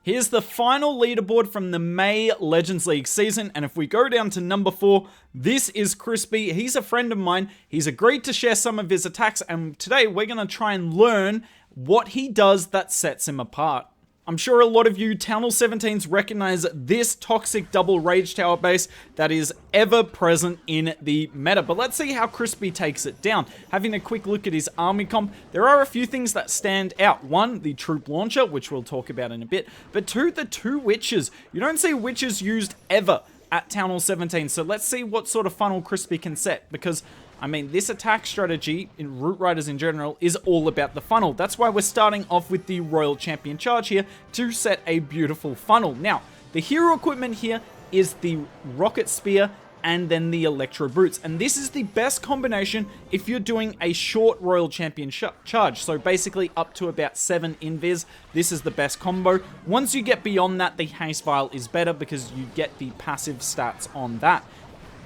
Here's the final leaderboard from the May Legends League season, and if we go down to number 4, this is Krispy. He's a friend of mine. He's agreed to share some of his attacks, and today we're going to try and learn what he does that sets him apart. I'm sure a lot of you Town Hall 17s recognize this toxic double Rage Tower base that is ever present in the meta. But let's see how Krispy takes it down. Having a quick look at his army comp, there are a few things that stand out. One, the troop launcher, which we'll talk about in a bit. But two, the 2 witches. You don't see witches used ever at Town Hall 17. So let's see what sort of funnel Krispy can set, because I mean, this attack strategy in Root Riders in general is all about the funnel. That's why we're starting off with the Royal Champion Charge here to set a beautiful funnel. Now, the hero equipment here is the Rocket Spear and then the Electro Boots. And this is the best combination if you're doing a short Royal Champion charge. So basically up to about 7 invis, this is the best combo. Once you get beyond that, the Haste Vial is better because you get the passive stats on that.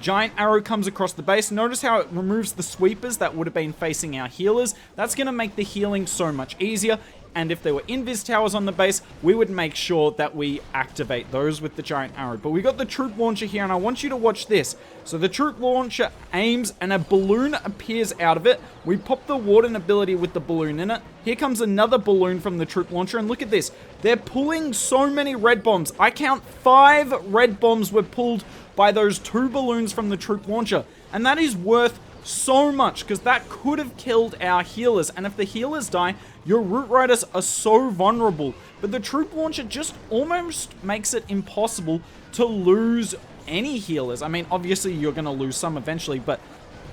Giant Arrow comes across the base. Notice how it removes the sweepers that would have been facing our healers. That's going to make the healing so much easier. And if there were invis towers on the base, we would make sure that we activate those with the Giant Arrow. But we got the Troop Launcher here, and I want you to watch this. So the Troop Launcher aims, and a balloon appears out of it. We pop the Warden ability with the balloon in it. Here comes another balloon from the Troop Launcher, and look at this. They're pulling so many red bombs. I count 5 red bombs were pulled by those 2 balloons from the Troop Launcher. And that is worth so much, because that could have killed our healers. And if the healers die, your Root Riders are so vulnerable. But the Troop Launcher just almost makes it impossible to lose any healers. I mean, obviously you're going to lose some eventually, but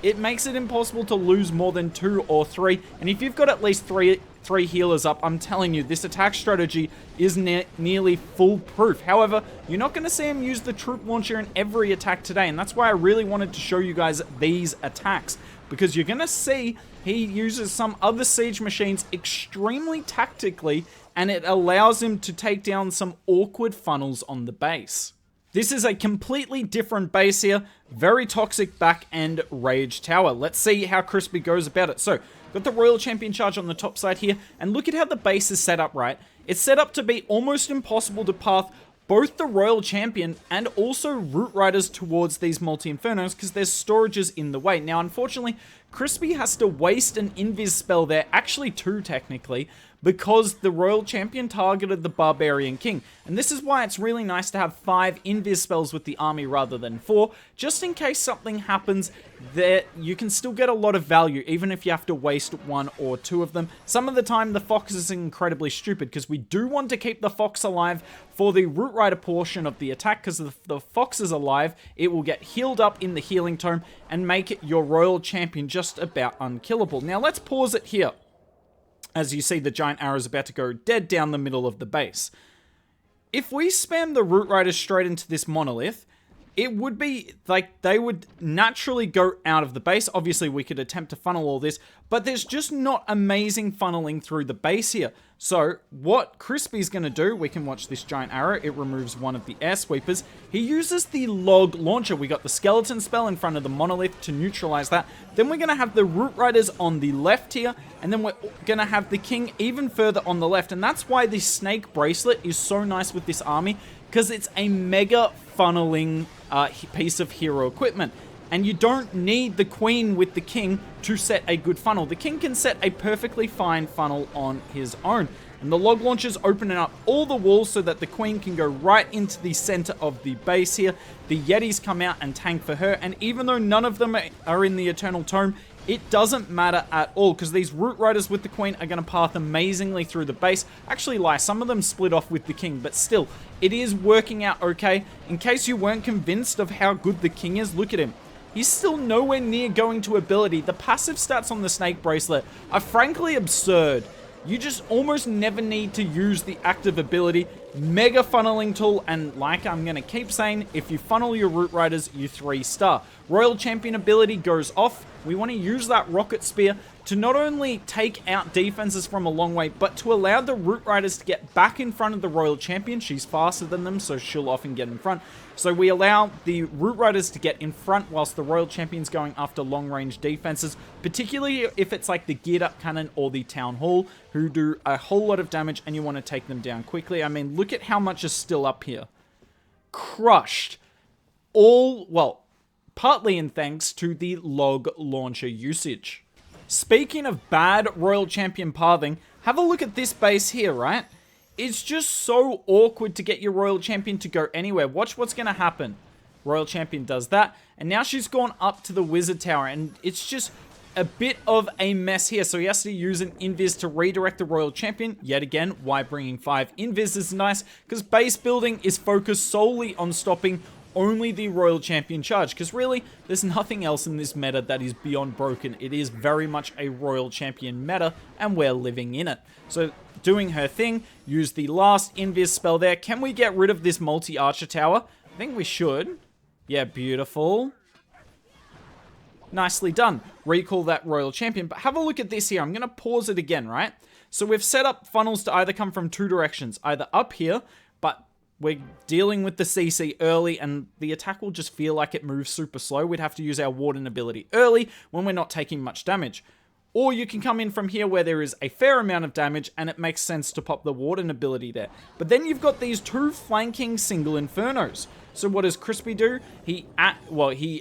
it makes it impossible to lose more than 2 or 3. And if you've got at least three healers up, I'm telling you, this attack strategy is nearly foolproof. However, you're not going to see him use the Troop Launcher in every attack today, and that's why I really wanted to show you guys these attacks, because you're going to see he uses some other siege machines extremely tactically, and it allows him to take down some awkward funnels on the base. This is a completely different base here, very toxic back end Rage Tower. Let's see how Krispy goes about it. So, got the Royal Champion Charge on the top side here, and look at how the base is set up, right? It's set up to be almost impossible to path both the Royal Champion and also Root Riders towards these multi-infernos because there's storages in the way. Now, unfortunately, Krispy has to waste an invis spell there, actually 2 technically, because the Royal Champion targeted the Barbarian King. And this is why it's really nice to have 5 invis spells with the army rather than 4, just in case something happens that you can still get a lot of value, even if you have to waste 1 or 2 of them. Some of the time, the Fox is incredibly stupid, because we do want to keep the Fox alive for the Root Rider portion of the attack, because if the Fox is alive, it will get healed up in the Healing Tome and make your Royal Champion just about unkillable. Now, let's pause it here. As you see, the Giant Arrow is about to go dead down the middle of the base. If we spam the Root Riders straight into this monolith, it would be like they would naturally go out of the base. Obviously, we could attempt to funnel all this, but there's just not amazing funneling through the base here. So what Krispy's going to do, we can watch this Giant Arrow. It removes one of the air sweepers. He uses the log launcher. We got the skeleton spell in front of the monolith to neutralize that. Then we're going to have the Root Riders on the left here, and then we're going to have the King even further on the left. And that's why the Snake Bracelet is so nice with this army, because it's a mega funneling piece of hero equipment. And you don't need the Queen with the King to set a good funnel. The King can set a perfectly fine funnel on his own. And the log launcher's opening up all the walls so that the Queen can go right into the center of the base here. The Yetis come out and tank for her. And even though none of them are in the Eternal Tome, it doesn't matter at all, because these Root Riders with the Queen are going to path amazingly through the base. Actually, some of them split off with the King, but still, it is working out okay. In case you weren't convinced of how good the King is, look at him. He's still nowhere near going to ability. The passive stats on the Snake Bracelet are frankly absurd. You just almost never need to use the active ability. Mega funneling tool, and like I'm going to keep saying, if you funnel your Root Riders, you 3-star. Royal Champion ability goes off. We want to use that Rocket Spear to not only take out defenses from a long way, but to allow the Root Riders to get back in front of the Royal Champion. She's faster than them, so she'll often get in front. So we allow the Root Riders to get in front whilst the Royal Champion's going after long-range defenses, particularly if it's like the geared-up cannon or the Town Hall, who do a whole lot of damage and you want to take them down quickly. I mean, look at how much is still up here. Crushed. All, well, partly in thanks to the log launcher usage. Speaking of bad Royal Champion pathing, have a look at this base here, right? It's just so awkward to get your Royal Champion to go anywhere. Watch what's going to happen. Royal Champion does that, and now she's gone up to the Wizard Tower, and it's just a bit of a mess here. So he has to use an invis to redirect the Royal Champion. Yet again, why bringing 5 invis is nice, because base building is focused solely on stopping only the Royal Champion charge, because really, there's nothing else in this meta that is beyond broken. It is very much a Royal Champion meta, and we're living in it. So, doing her thing, use the last invis spell there. Can we get rid of this multi-archer tower? I think we should. Yeah, beautiful. Nicely done. Recall that Royal Champion, but have a look at this here. I'm going to pause it again, right? So we've set up funnels to either come from 2 directions, either up here, but we're dealing with the CC early, and the attack will just feel like it moves super slow. We'd have to use our Warden ability early when we're not taking much damage. Or you can come in from here where there is a fair amount of damage, and it makes sense to pop the Warden ability there. But then you've got these 2 flanking single Infernos. So what does Krispy do? He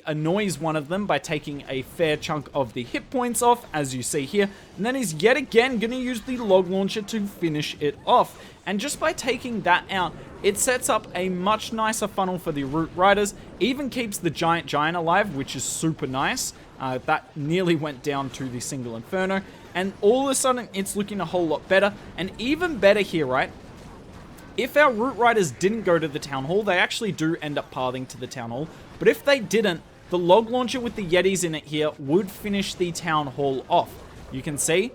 annoys one of them by taking a fair chunk of the hit points off, as you see here, and then he's yet again going to use the log launcher to finish it off. And just by taking that out, it sets up a much nicer funnel for the Root Riders, even keeps the Giant alive, which is super nice. That nearly went down to the single Inferno, and all of a sudden it's looking a whole lot better, and even better here, right? If our Root Riders didn't go to the Town Hall, they actually do end up pathing to the Town Hall, but if they didn't, the log launcher with the Yetis in it here would finish the Town Hall off. You can see,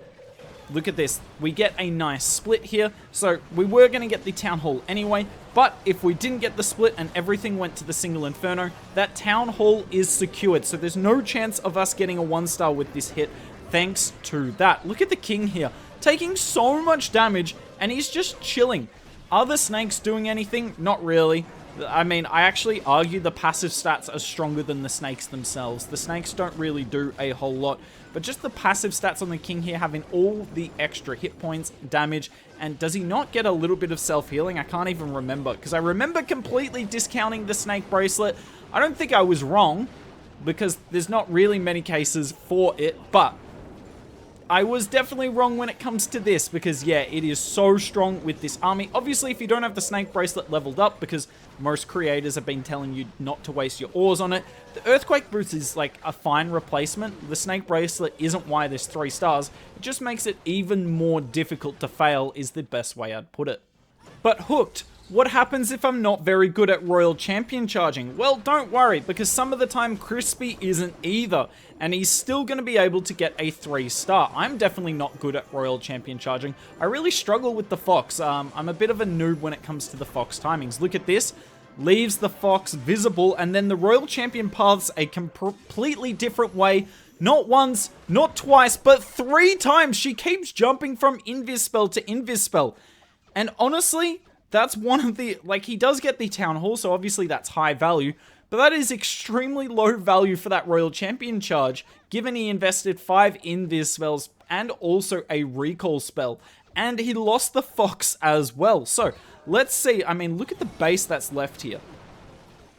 look at this, we get a nice split here, so we were going to get the Town Hall anyway, but if we didn't get the split and everything went to the single Inferno, that Town Hall is secured, so there's no chance of us getting a 1-star with this hit, thanks to that. Look at the King here, taking so much damage, and he's just chilling. Are the snakes doing anything? Not really. I mean, I actually argue the passive stats are stronger than the snakes themselves. The snakes don't really do a whole lot, but just the passive stats on the King here, having all the extra hit points, damage, and does he not get a little bit of self-healing? I can't even remember, because I remember completely discounting the snake bracelet. I don't think I was wrong, because there's not really many cases for it, but I was definitely wrong when it comes to this, because yeah, it is so strong with this army. Obviously, if you don't have the snake bracelet leveled up, because most creators have been telling you not to waste your ores on it, the Earthquake Boots is like a fine replacement. The snake bracelet isn't why there's 3 stars. It just makes it even more difficult to fail, is the best way I'd put it. But Hooked, what happens if I'm not very good at Royal Champion charging? Well, don't worry, because some of the time Krispy isn't either, and he's still going to be able to get a 3-star. I'm definitely not good at Royal Champion charging. I really struggle with the Fox. I'm a bit of a noob when it comes to the Fox timings. Look at this. Leaves the Fox visible, and then the Royal Champion paths a completely different way. Not once, not twice, but 3 times. She keeps jumping from invis spell to invis spell. And honestly, that's one of the, like, he does get the Town Hall, so obviously that's high value, but that is extremely low value for that Royal Champion charge, given he invested 5 invis spells and also a recall spell, and he lost the Fox as well. So, let's see, I mean, look at the base that's left here.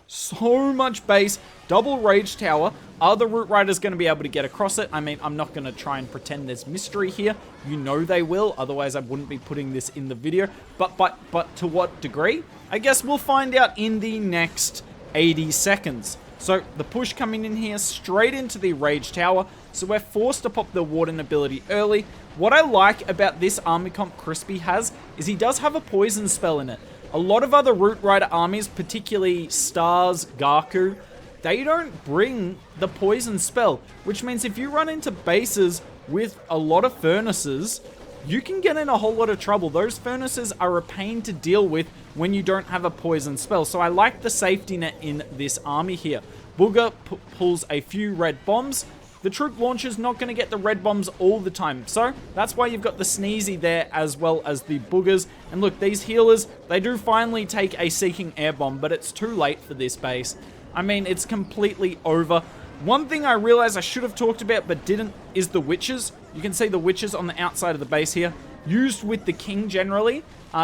So much base, double Rage Tower. Are the Root Riders going to be able to get across it? I mean, I'm not going to try and pretend there's mystery here. You know they will, otherwise I wouldn't be putting this in the video. But to what degree? I guess we'll find out in the next 80 seconds. So the push coming in here straight into the Rage Tower. So we're forced to pop the Warden ability early. What I like about this army comp Krispy has is he does have a poison spell in it. A lot of other Root Rider armies, particularly Stars, Gaku, they don't bring the poison spell, which means if you run into bases with a lot of furnaces, you can get in a whole lot of trouble. Those furnaces are a pain to deal with when you don't have a poison spell. So I like the safety net in this army here. Booger pulls a few red bombs. the troop launcher's not going to get the red bombs all the time. So that's why you've got the Sneezy there as well as the Boogers. And look, these healers, they do finally take a Seeking Air Bomb, but it's too late for this base. I mean, it's completely over. One thing I realized I should have talked about but didn't is the Witches. You can see the Witches on the outside of the base here, used with the King generally,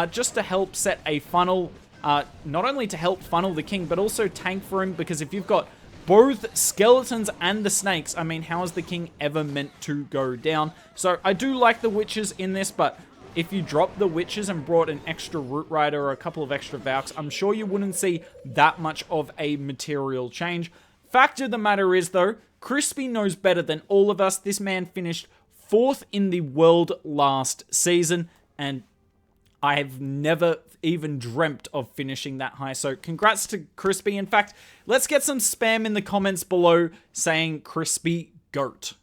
just to help set a funnel, not only to help funnel the King, but also tank for him, because if you've got both skeletons and the snakes, I mean, how is the King ever meant to go down? So I do like the Witches in this, but if you drop the Witches and brought an extra Root Rider or a couple of extra Valks, I'm sure you wouldn't see that much of a material change. Fact of the matter is, though, Krispy knows better than all of us. This man finished 4th in the world last season, and I have never even dreamt of finishing that high. So congrats to Krispy. In fact, let's get some spam in the comments below saying Krispy GOAT.